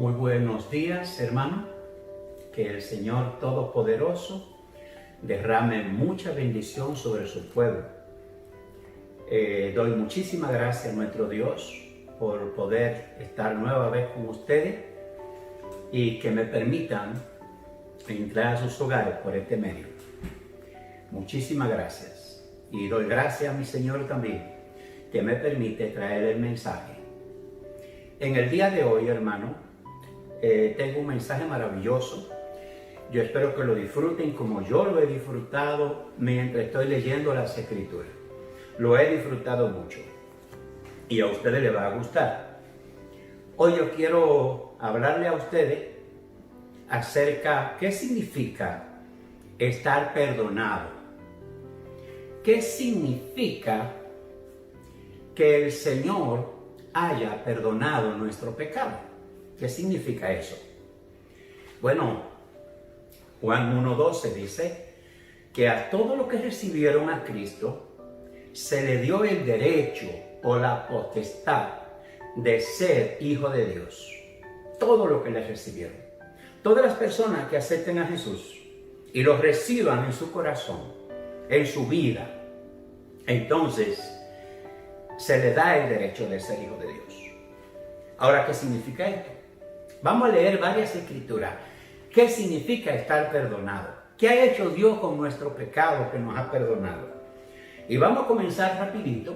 Muy buenos días, hermano. Que el Señor Todopoderoso derrame mucha bendición sobre su pueblo. Doy muchísimas gracias a nuestro Dios por poder estar nueva vez con ustedes y que me permitan entrar a sus hogares por este medio. Muchísimas gracias. Y doy gracias a mi Señor también, que me permite traer el mensaje. En el día de hoy, hermano, tengo un mensaje maravilloso. Yo espero que lo disfruten como yo lo he disfrutado mientras estoy leyendo las Escrituras. Lo he disfrutado mucho y a ustedes les va a gustar. Hoy yo quiero hablarle a ustedes acerca qué significa estar perdonado. ¿Qué significa que el Señor haya perdonado nuestro pecado? ¿Qué significa eso? Bueno, Juan 1:12 dice que a todos los que recibieron a Cristo se le dio el derecho o la potestad de ser hijo de Dios. Todo lo que le recibieron. Todas las personas que acepten a Jesús y lo reciban en su corazón, en su vida, entonces se le da el derecho de ser hijo de Dios. Ahora, ¿qué significa esto? Vamos a leer varias escrituras. ¿Qué significa estar perdonado? ¿Qué ha hecho Dios con nuestro pecado que nos ha perdonado? Y vamos a comenzar rapidito.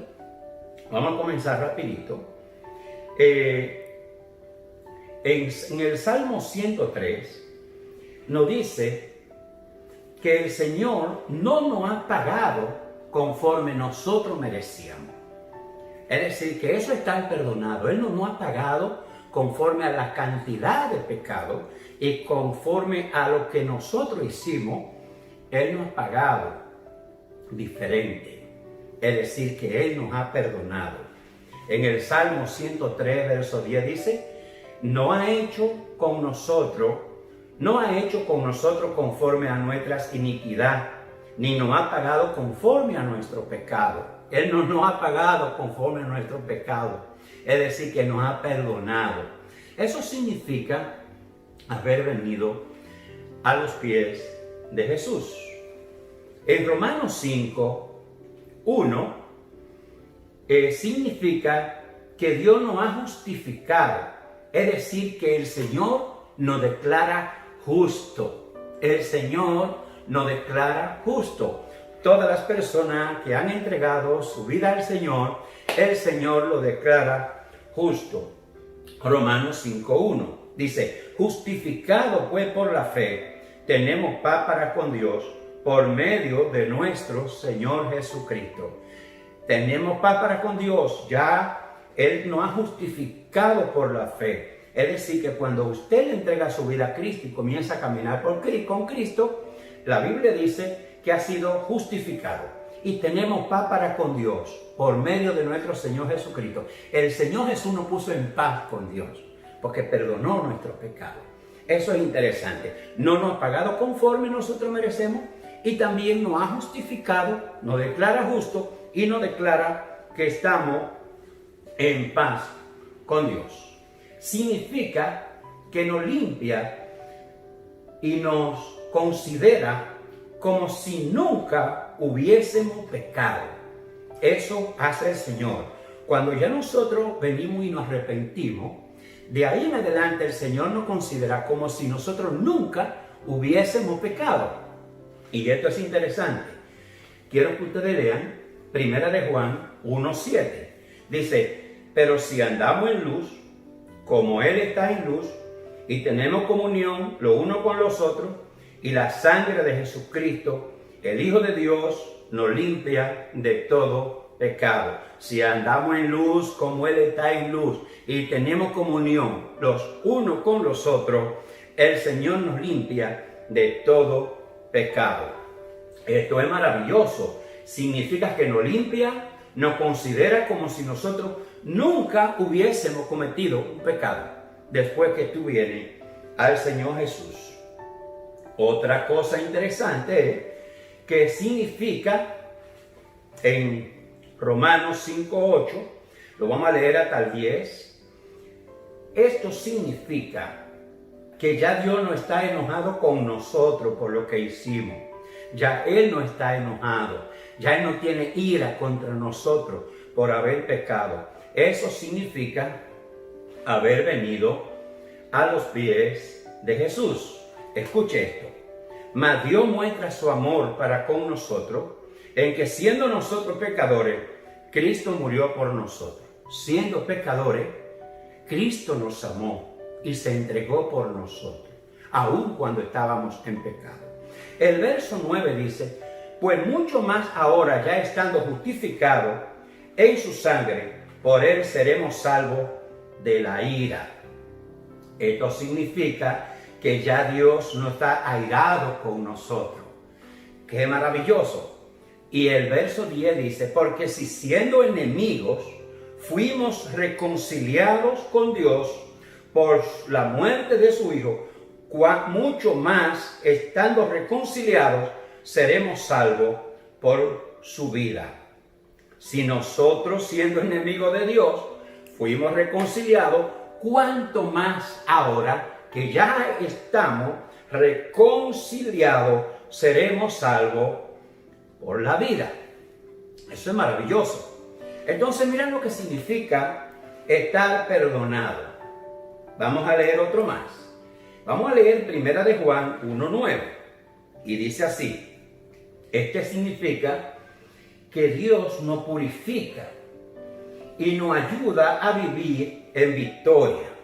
En el Salmo 103 nos dice que el Señor no nos ha pagado conforme nosotros merecíamos. Es decir, que eso está perdonado. Él no nos ha pagado conforme a la cantidad de pecado y conforme a lo que nosotros hicimos. Él nos ha pagado diferente. Es decir, que Él nos ha perdonado. En el Salmo 103, verso 10 dice, no ha hecho con nosotros conforme a nuestras iniquidades, ni nos ha pagado conforme a nuestro pecado. Él no nos ha pagado conforme a nuestro pecado. Es decir, que nos ha perdonado. Eso significa haber venido a los pies de Jesús. En Romanos 5:1 significa que Dios nos ha justificado. Es decir, que el Señor nos declara justo. El Señor nos declara justo. Todas las personas que han entregado su vida al Señor, el Señor lo declara justo. Romanos 5:1 dice, justificado pues por la fe, tenemos paz para con Dios por medio de nuestro Señor Jesucristo. Tenemos paz para con Dios, ya Él nos ha justificado por la fe. Es decir, que cuando usted le entrega su vida a Cristo y comienza a caminar con Cristo, la Biblia dice que ha sido justificado. Y tenemos paz para con Dios por medio de nuestro Señor Jesucristo. El Señor Jesús nos puso en paz con Dios porque perdonó nuestros pecados. Eso es interesante. No nos ha pagado conforme nosotros merecemos y también nos ha justificado, nos declara justo y nos declara que estamos en paz con Dios. Significa que nos limpia y nos considera como si nunca hubiésemos pecado. Eso hace el Señor. Cuando ya nosotros venimos y nos arrepentimos, de ahí en adelante el Señor nos considera como si nosotros nunca hubiésemos pecado. Y esto es interesante. Quiero que ustedes lean 1 de Juan 1:7. Dice, pero si andamos en luz, como Él está en luz, y tenemos comunión los unos con los otros, y la sangre de Jesucristo, el Hijo de Dios, nos limpia de todo pecado. Si andamos en luz como Él está en luz y tenemos comunión los unos con los otros, el Señor nos limpia de todo pecado. Esto es maravilloso. Significa que nos limpia, nos considera como si nosotros nunca hubiésemos cometido un pecado después que tú vienes al Señor Jesús. Otra cosa interesante es que significa en Romanos 5:8, lo vamos a leer hasta el 10, Esto significa que ya Dios no está enojado con nosotros por lo que hicimos. Ya Él no está enojado. Ya Él no tiene ira contra nosotros por haber pecado. Eso significa haber venido a los pies de Jesús. Escuche esto. Mas Dios muestra su amor para con nosotros en que siendo nosotros pecadores, Cristo murió por nosotros. Siendo pecadores, Cristo nos amó y se entregó por nosotros, aun cuando estábamos en pecado. El verso 9 dice, pues mucho más ahora, ya estando justificados en su sangre, por Él seremos salvos de la ira. Esto significa que ya Dios no está airado con nosotros. ¡Qué maravilloso! Y el verso 10 dice, porque si siendo enemigos fuimos reconciliados con Dios por la muerte de su Hijo, mucho más estando reconciliados seremos salvos por su vida. Si nosotros siendo enemigos de Dios fuimos reconciliados, cuánto más ahora que ya estamos reconciliados seremos salvos por la vida. Eso es maravilloso. Entonces, miren lo que significa estar perdonado. Vamos a leer otro más. Vamos a leer 1 de Juan 1:9. Y dice así. Este significa que Dios nos purifica y nos ayuda a vivir en victoria.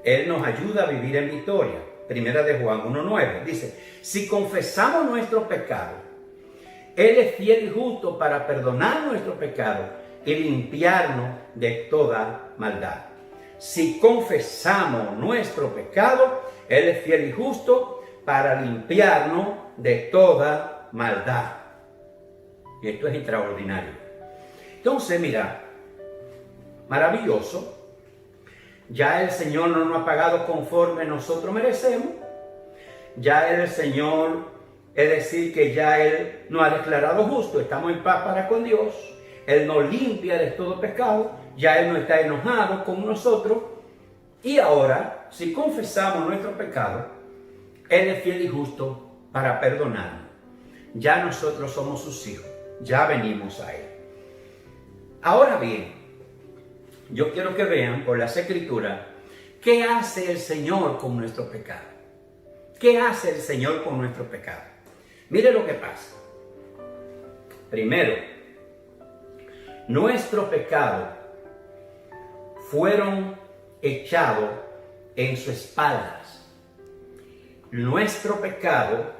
Él nos ayuda a vivir en victoria. 1 de Juan 1:9. Dice, si confesamos nuestros pecados, Él es fiel y justo para perdonar nuestros pecados y limpiarnos de toda maldad. Si confesamos nuestro pecado, Él es fiel y justo para limpiarnos de toda maldad. Y esto es extraordinario. Entonces, mira, maravilloso. Ya el Señor no nos ha pagado conforme nosotros merecemos. Ya el Señor, es decir, que ya Él nos ha declarado justo. Estamos en paz para con Dios. Él nos limpia de todo pecado. Ya Él no está enojado con nosotros. Y ahora, si confesamos nuestro pecado, Él es fiel y justo para perdonarnos. Ya nosotros somos sus hijos. Ya venimos a Él. Ahora bien, yo quiero que vean por las Escrituras qué hace el Señor con nuestro pecado. ¿Qué hace el Señor con nuestro pecado? Mire lo que pasa. Primero, nuestros pecados fueron echados en sus espaldas. Nuestro pecado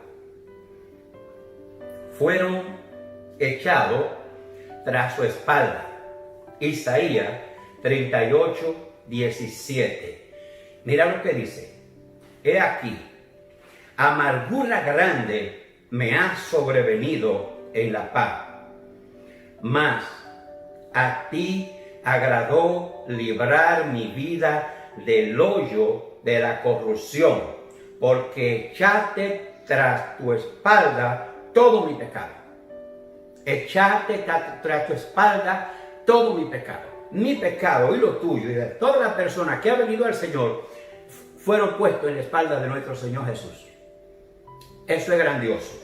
fueron echados tras su espalda. Isaías 38:17. Mira lo que dice. He aquí, amargura grande me ha sobrevenido en la paz, mas a ti agradó librar mi vida del hoyo de la corrupción, porque echaste tras tu espalda todo mi pecado. Echaste tras tu espalda todo mi pecado. Mi pecado y lo tuyo y de toda la persona que ha venido al Señor fueron puestos en la espalda de nuestro Señor Jesús. Eso es grandioso.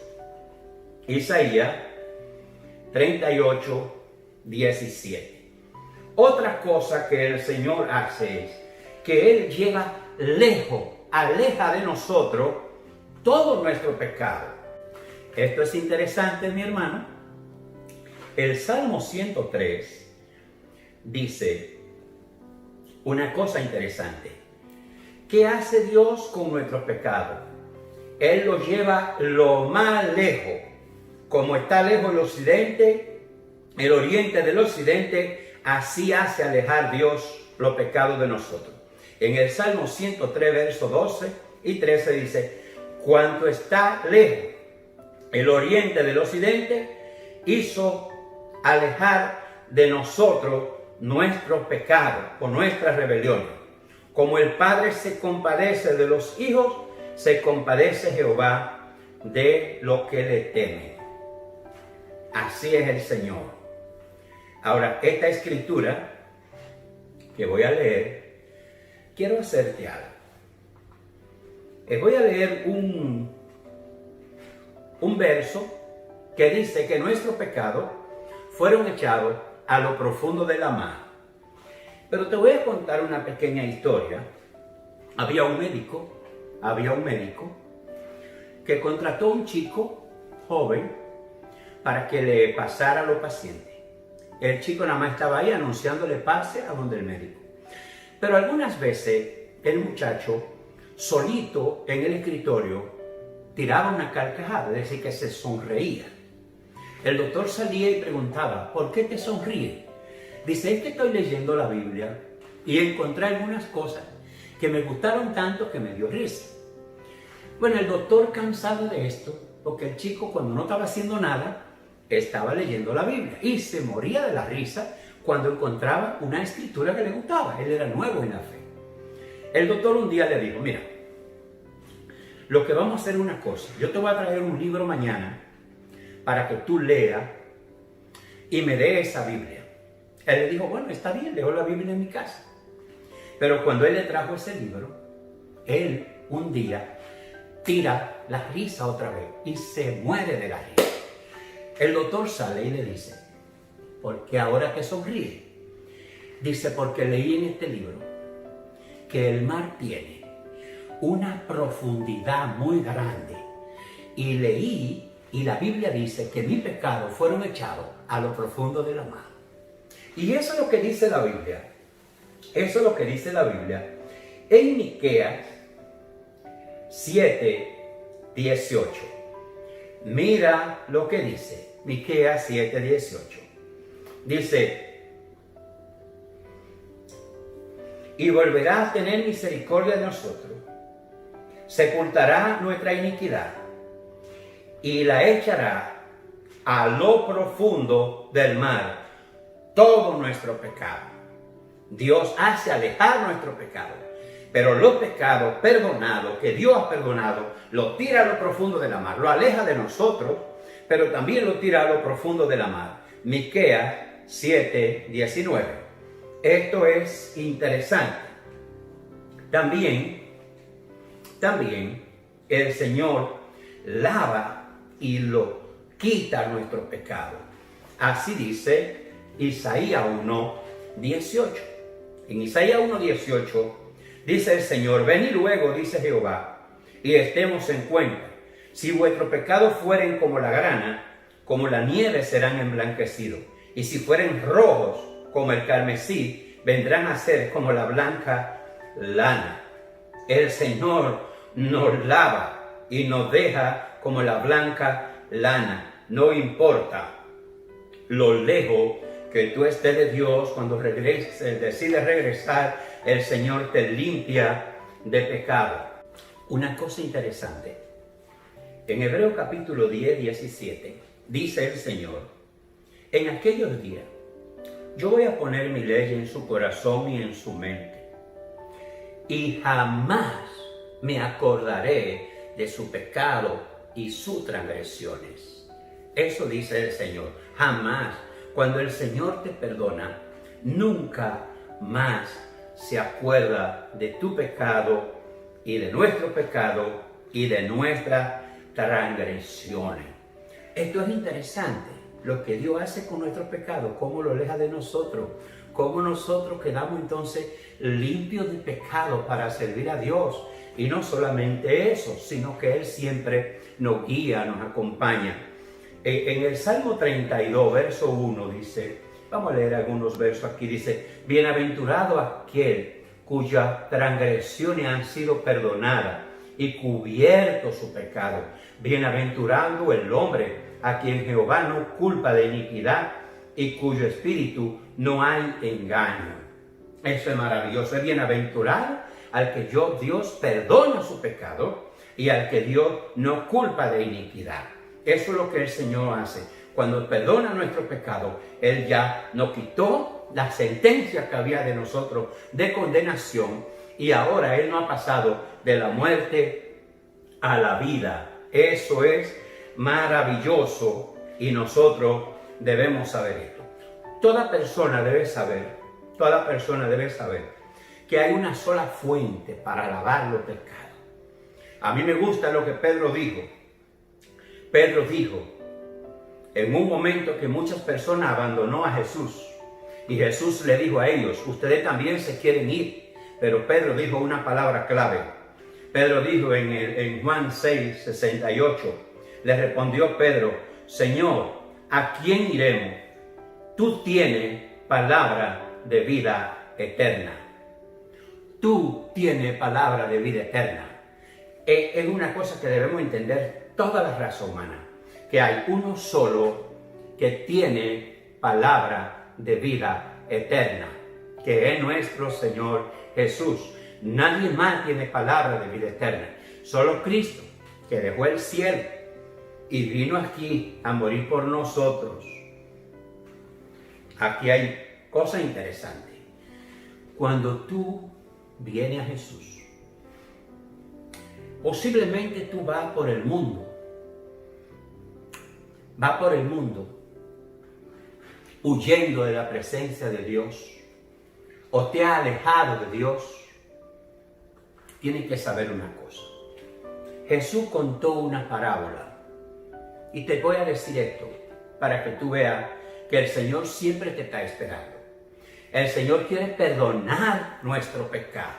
Isaías 38:17. Otra cosa que el Señor hace es que Él lleva lejos, aleja de nosotros todo nuestro pecado. Esto es interesante, mi hermano. El Salmo 103 dice una cosa interesante. ¿Qué hace Dios con nuestros pecados? Él los lleva lo más lejos. Como está lejos el oriente del occidente, así hace alejar Dios los pecados de nosotros. En el Salmo 103, versos 12 y 13 dice, cuanto está lejos el oriente del occidente, hizo alejar de nosotros nuestros pecados o nuestras rebeliones. Como el Padre se compadece de los hijos, se compadece Jehová de los que le temen. Así es el Señor. Ahora, esta escritura que voy a leer quiero hacerte algo. Voy a leer un verso que dice que nuestros pecados fueron echados a lo profundo de la mar. Pero te voy a contar una pequeña historia. Había un médico que contrató a un chico joven para que le pasara a los pacientes. El chico nada más estaba ahí anunciándole pase a donde el médico. Pero algunas veces el muchacho solito en el escritorio tiraba una carcajada, es decir, que se sonreía. El doctor salía y preguntaba, ¿por qué te sonríes? Dice, es que estoy leyendo la Biblia y encontré algunas cosas que me gustaron tanto que me dio risa. Bueno, el doctor, cansado de esto, porque el chico cuando no estaba haciendo nada, estaba leyendo la Biblia y se moría de la risa cuando encontraba una escritura que le gustaba. Él era nuevo en la fe. El doctor un día le dijo, mira, lo que vamos a hacer es una cosa. Yo te voy a traer un libro mañana para que tú leas y me des esa Biblia. Él le dijo, bueno, está bien, leo la Biblia en mi casa. Pero cuando él le trajo ese libro, él un día tira la risa otra vez y se muere de la risa. El doctor sale y le dice, ¿por qué ahora te sonríe? Dice, porque leí en este libro que el mar tiene una profundidad muy grande. Y leí, y la Biblia dice que mis pecados fueron echados a lo profundo de la mar. Y eso es lo que dice la Biblia. Eso es lo que dice la Biblia. En Miqueas 7:18. Mira lo que dice. Miqueas 7:18. Dice, y volverá a tener misericordia de nosotros, sepultará nuestra iniquidad y la echará a lo profundo del mar todo nuestro pecado. Dios hace alejar nuestro pecado, pero los pecados perdonados, que Dios ha perdonado, los tira a lo profundo de la mar, lo aleja de nosotros, pero también lo tira a lo profundo de la mar. Miqueas 7:19. Esto es interesante. También el Señor lava y lo quita nuestro pecado. Así dice Isaías 1:18. En Isaías 1:18 dice el Señor, venid luego, dice Jehová, y estemos en cuenta. Si vuestros pecados fueren como la grana, como la nieve serán emblanquecidos. Y si fueren rojos como el carmesí, vendrán a ser como la blanca lana. El Señor nos lava y nos deja como la blanca lana. No importa lo lejos que tú estés de Dios, cuando decides regresar, el Señor te limpia de pecado. Una cosa interesante. En Hebreos capítulo 10:17 dice el Señor, en aquellos días yo voy a poner mi ley en su corazón y en su mente, y jamás me acordaré de su pecado y sus transgresiones. Eso dice el Señor, jamás. Cuando el Señor te perdona, nunca más se acuerda de tu pecado y de nuestro pecado y de nuestras transgresiones. Esto es interesante, lo que Dios hace con nuestros pecados, cómo lo aleja de nosotros, cómo nosotros quedamos entonces limpios de pecado para servir a Dios. Y no solamente eso, sino que Él siempre nos guía, nos acompaña. En el Salmo 32, verso 1 dice, vamos a leer algunos versos aquí, dice, bienaventurado aquel cuyas transgresiones han sido perdonadas y cubierto su pecado. Bienaventurado el hombre a quien Jehová no culpa de iniquidad y cuyo espíritu no hay engaño. Eso es maravilloso. Es bienaventurado al que Dios perdona su pecado y al que Dios no culpa de iniquidad. Eso es lo que el Señor hace. Cuando perdona nuestro pecado, Él ya nos quitó la sentencia que había de nosotros de condenación y ahora Él nos ha pasado de la muerte a la vida. Eso es maravilloso y nosotros debemos saber esto. Toda persona debe saber que hay una sola fuente para lavar los pecados. A mí me gusta lo que Pedro dijo. Pedro dijo, en un momento que muchas personas abandonó a Jesús, y Jesús le dijo a ellos, ustedes también se quieren ir, pero Pedro dijo una palabra clave. Pedro dijo en Juan 6, 68, le respondió Pedro, Señor, ¿a quién iremos? Tú tienes palabra de vida eterna. Tú tienes palabra de vida eterna. Es una cosa que debemos entender toda la raza humana, que hay uno solo que tiene palabra de vida eterna, que es nuestro Señor Jesús. Nadie más tiene palabra de vida eterna, solo Cristo, que dejó el cielo y vino aquí a morir por nosotros. Aquí hay cosas interesantes. Cuando tú vienes a Jesús, posiblemente tú vas por el mundo, huyendo de la presencia de Dios, o te has alejado de Dios. Tienes que saber una cosa. Jesús contó una parábola, y te voy a decir esto para que tú veas que el Señor siempre te está esperando. El Señor quiere perdonar nuestro pecado.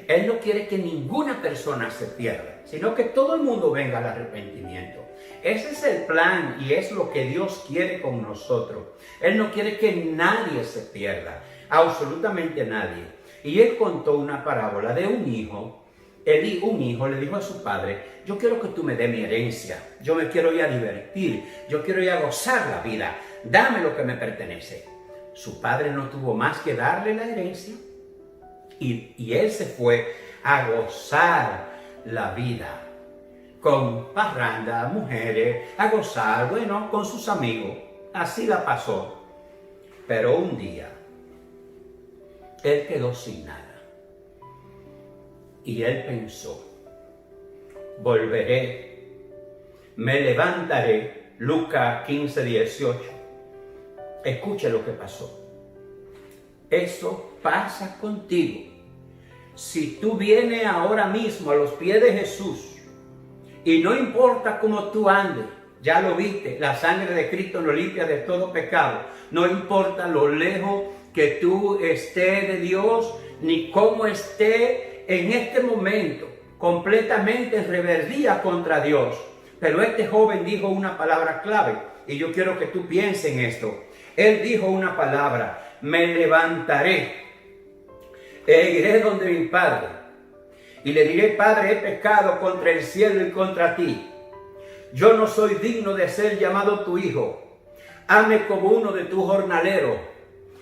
Él no quiere que ninguna persona se pierda, sino que todo el mundo venga al arrepentimiento. Ese es el plan y es lo que Dios quiere con nosotros. Él no quiere que nadie se pierda, absolutamente nadie. Y Él contó una parábola de un hijo. Un hijo le dijo a su padre, yo quiero que tú me des mi herencia, yo me quiero ir a divertir, yo quiero ir a gozar la vida, dame lo que me pertenece. Su padre no tuvo más que darle la herencia. Y él se fue a gozar la vida, con parranda, mujeres, a gozar, bueno, con sus amigos. Así la pasó. Pero un día, él quedó sin nada. Y él pensó, volveré, me levantaré. Lucas 15, 18. Escuche lo que pasó. Eso pasa contigo. Si tú vienes ahora mismo a los pies de Jesús y no importa cómo tú andes, ya lo viste, la sangre de Cristo nos limpia de todo pecado. No importa lo lejos que tú estés de Dios, ni cómo estés en este momento, completamente en rebeldía contra Dios. Pero este joven dijo una palabra clave y yo quiero que tú pienses en esto. Él dijo una palabra, me levantaré e iré donde mi padre y le diré, Padre, he pecado contra el cielo y contra ti. Yo no soy digno de ser llamado tu hijo. Hazme como uno de tus jornaleros.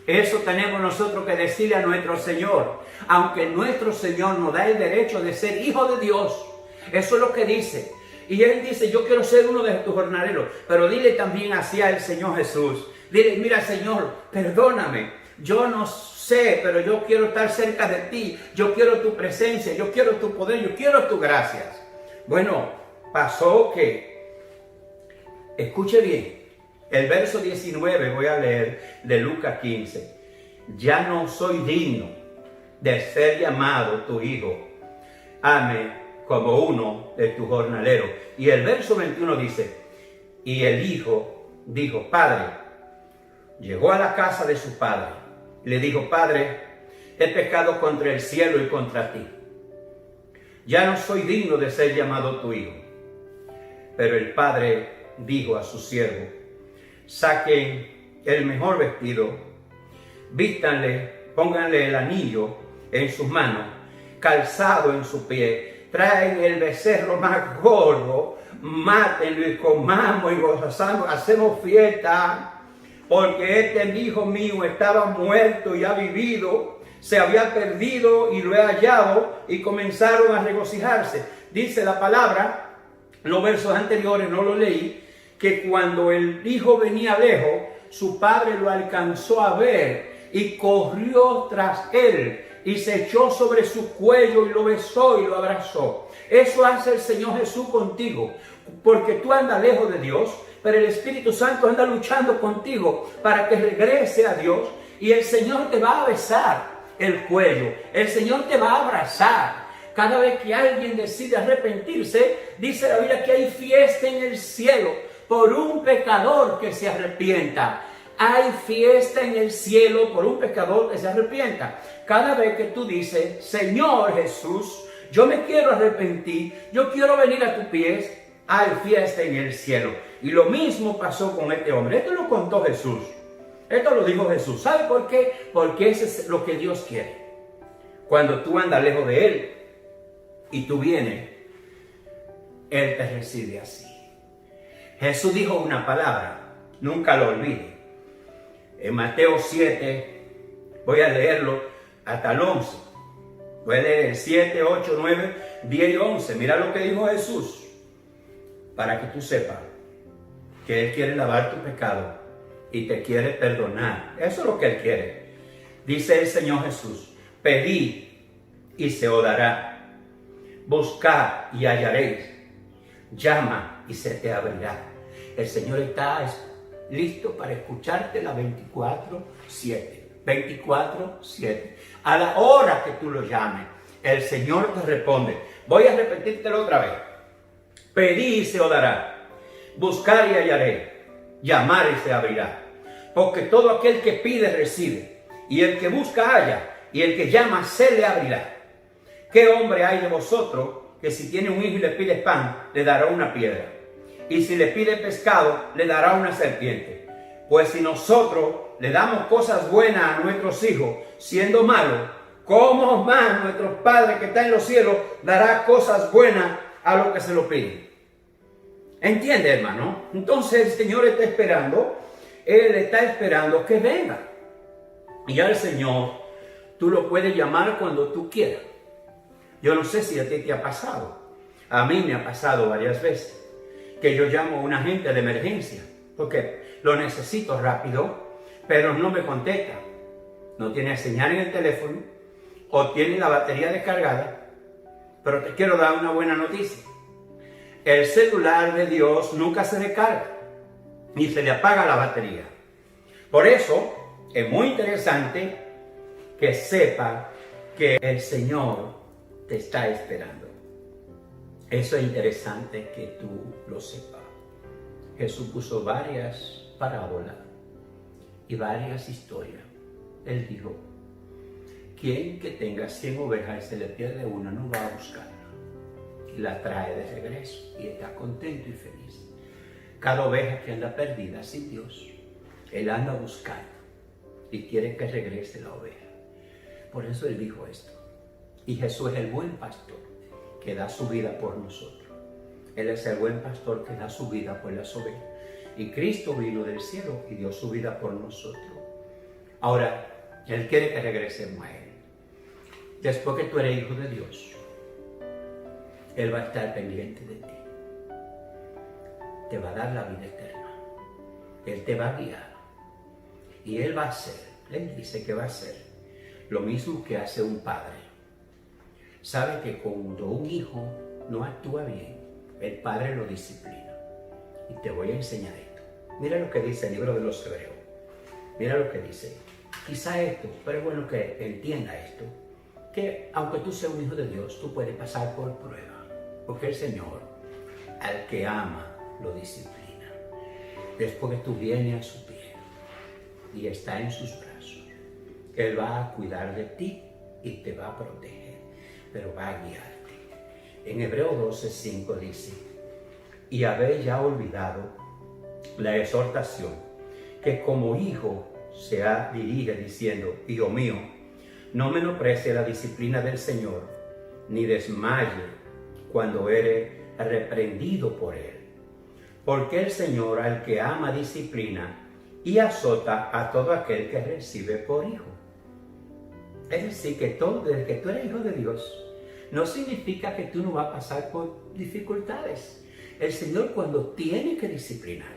Eso tenemos nosotros que decirle a nuestro Señor, aunque nuestro Señor nos da el derecho de ser hijo de Dios. Eso es lo que dice. Y Él dice, yo quiero ser uno de tus jornaleros. Pero dile también hacia el Señor Jesús. Dile, mira Señor, perdóname. Yo no sé, pero yo quiero estar cerca de ti. Yo quiero tu presencia, yo quiero tu poder, yo quiero tu gracias. Bueno, pasó que, escuche bien, el verso 19 voy a leer de Lucas 15. Ya no soy digno de ser llamado tu hijo. Hazme como uno de tus jornaleros. Y el verso 21 dice, y el hijo dijo, Padre, llegó a la casa de su padre. Le dijo, Padre, he pecado contra el cielo y contra ti. Ya no soy digno de ser llamado tu hijo. Pero el padre dijo a su siervo, saquen el mejor vestido, vístanle, pónganle el anillo en sus manos, calzado en su pie, traen el becerro más gordo, mátenlo y comamos y gozamos, hacemos fiesta. Porque este hijo mío estaba muerto y ha vivido, se había perdido y lo he hallado, y comenzaron a regocijarse. Dice la palabra, los versos anteriores no lo leí, que cuando el hijo venía lejos, su padre lo alcanzó a ver y corrió tras él y se echó sobre su cuello y lo besó y lo abrazó. Eso hace el Señor Jesús contigo, porque tú andas lejos de Dios, pero el Espíritu Santo anda luchando contigo para que regrese a Dios, y el Señor te va a besar el cuello. El Señor te va a abrazar. Cada vez que alguien decide arrepentirse, dice la Biblia que hay fiesta en el cielo por un pecador que se arrepienta. Hay fiesta en el cielo por un pecador que se arrepienta. Cada vez que tú dices, Señor Jesús, yo me quiero arrepentir, yo quiero venir a tus pies, hay fiesta en el cielo. Y lo mismo pasó con este hombre. Esto lo contó Jesús. Esto lo dijo Jesús. ¿Sabe por qué? Porque eso es lo que Dios quiere. Cuando tú andas lejos de Él y tú vienes, Él te recibe así. Jesús dijo una palabra, nunca lo olvide. En Mateo 7, voy a leerlo hasta el 11. Voy a leer el 7, 8, 9, 10 y 11. Mira lo que dijo Jesús. Para que tú sepas que Él quiere lavar tu pecado y te quiere perdonar. Eso es lo que Él quiere. Dice el Señor Jesús, pedid y se os dará. Buscad y hallaréis. Llama y se te abrirá. El Señor está listo para escucharte la 24/7. 24/7. A la hora que tú lo llames, el Señor te responde. Voy a repetírtelo otra vez. Pedid y se os dará. Buscar y hallaréis. Llamar y se abrirá. Porque todo aquel que pide recibe. Y el que busca halla. Y el que llama se le abrirá. ¿Qué hombre hay de vosotros que si tiene un hijo y le pide pan, le dará una piedra? Y si le pide pescado, le dará una serpiente. Pues si nosotros le damos cosas buenas a nuestros hijos, siendo malos, ¿cómo más nuestro Padre que está en los cielos dará cosas buenas a los que se lo piden? ¿Entiende, hermano? Entonces el Señor está esperando, Él está esperando que venga. Y al Señor tú lo puedes llamar cuando tú quieras. Yo no sé si a ti te ha pasado. A mí me ha pasado varias veces que yo llamo a un agente de emergencia porque lo necesito rápido, pero no me contesta. No tiene señal en el teléfono o tiene la batería descargada. Pero te quiero dar una buena noticia. El celular de Dios nunca se descarga ni se le apaga la batería. Por eso es muy interesante que sepa que el Señor te está esperando. Eso es interesante que tú lo sepas. Jesús puso varias parábolas y varias historias. Él dijo, quien que tenga 100 ovejas y se le pierde una, no va a buscarla. Y la trae de regreso y está contento y feliz. Cada oveja que anda perdida sin Dios, Él anda buscando y quiere que regrese la oveja. Por eso Él dijo esto. Y Jesús es el buen pastor que da su vida por nosotros. Él es el buen pastor que da su vida por las ovejas. Y Cristo vino del cielo y dio su vida por nosotros. Ahora, Él quiere que regresemos a Él. Después que tú eres hijo de Dios, Él va a estar pendiente de ti. Te va a dar la vida eterna. Él te va a guiar. Y Él va a hacer, Él dice que va a hacer lo mismo que hace un padre. Sabe que cuando un hijo no actúa bien, el padre lo disciplina. Y te voy a enseñar esto. Mira lo que dice el libro de los Hebreos. Mira lo que dice. Quizá esto, pero es bueno que entienda esto. Que aunque tú seas un hijo de Dios, tú puedes pasar por prueba. Porque el Señor, al que ama, lo disciplina. Después que tú vienes a su pie y está en sus brazos, Él va a cuidar de ti y te va a proteger. Pero va a guiarte. En Hebreos 12:5 dice, y habéis ya olvidado la exhortación que como hijo se dirige diciendo, hijo mío, no menosprecie la disciplina del Señor, ni desmaye cuando eres reprendido por Él. Porque el Señor al que ama disciplina y azota a todo aquel que recibe por hijo. Es decir, que desde que tú eres hijo de Dios, no significa que tú no vas a pasar por dificultades. El Señor cuando tiene que disciplinar,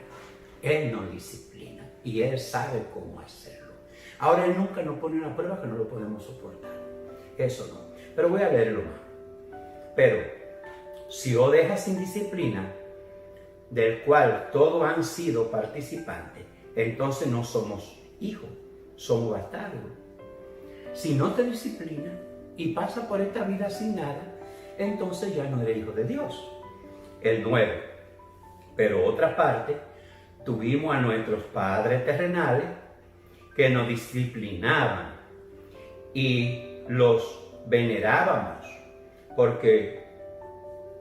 Él nos disciplina y Él sabe cómo hacerlo. Ahora Él nunca nos pone una prueba que no lo podemos soportar. Eso no. Pero voy a leerlo más. Pero si os dejas sin disciplina, del cual todos han sido participantes, entonces no somos hijos, somos bastardos. Si no te disciplina y pasa por esta vida sin nada, entonces ya no eres hijo de Dios. El 9. Pero otra parte, tuvimos a nuestros padres terrenales que nos disciplinaban y los venerábamos porque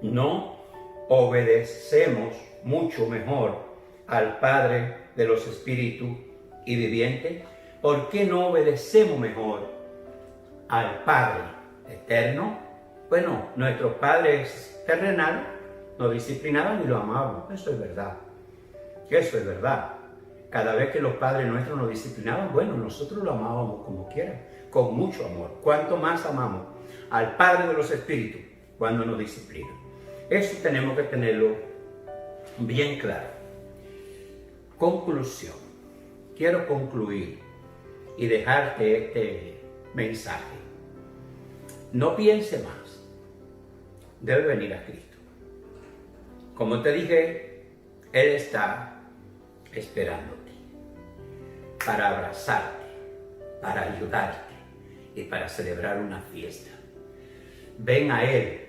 no obedecemos mucho mejor al Padre de los Espíritus y viviente. ¿Por qué no obedecemos mejor al Padre eterno? Bueno, nuestros padres terrenales nos disciplinaban y lo amábamos. Eso es verdad. Eso es verdad. Cada vez que los padres nuestros nos disciplinaban, bueno, nosotros lo amábamos como quiera, con mucho amor. ¿Cuánto más amamos al Padre de los Espíritus cuando nos disciplina? Eso tenemos que tenerlo bien claro. Conclusión. Quiero concluir y dejarte este mensaje. No piense más. Debe venir a Cristo. Como te dije, Él está esperándote para abrazarte, para ayudarte y para celebrar una fiesta. Ven a Él,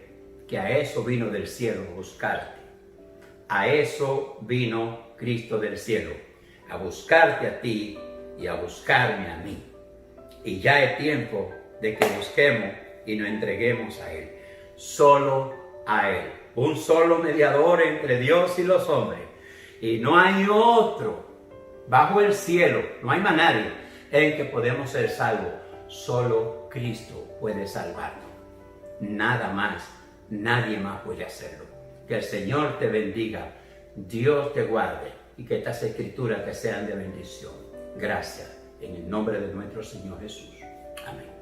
que a eso vino del cielo a buscarte. A eso vino Cristo del cielo, a buscarte a ti y a buscarme a mí. Y ya es tiempo de que busquemos y nos entreguemos a Él. Solo a Él. Un solo mediador entre Dios y los hombres. Y no hay otro bajo el cielo, no hay más nadie en que podemos ser salvos. Solo Cristo puede salvarnos. Nada más, nadie más puede hacerlo. Que el Señor te bendiga, Dios te guarde y que estas escrituras te sean de bendición. Gracias, en el nombre de nuestro Señor Jesús. Amén.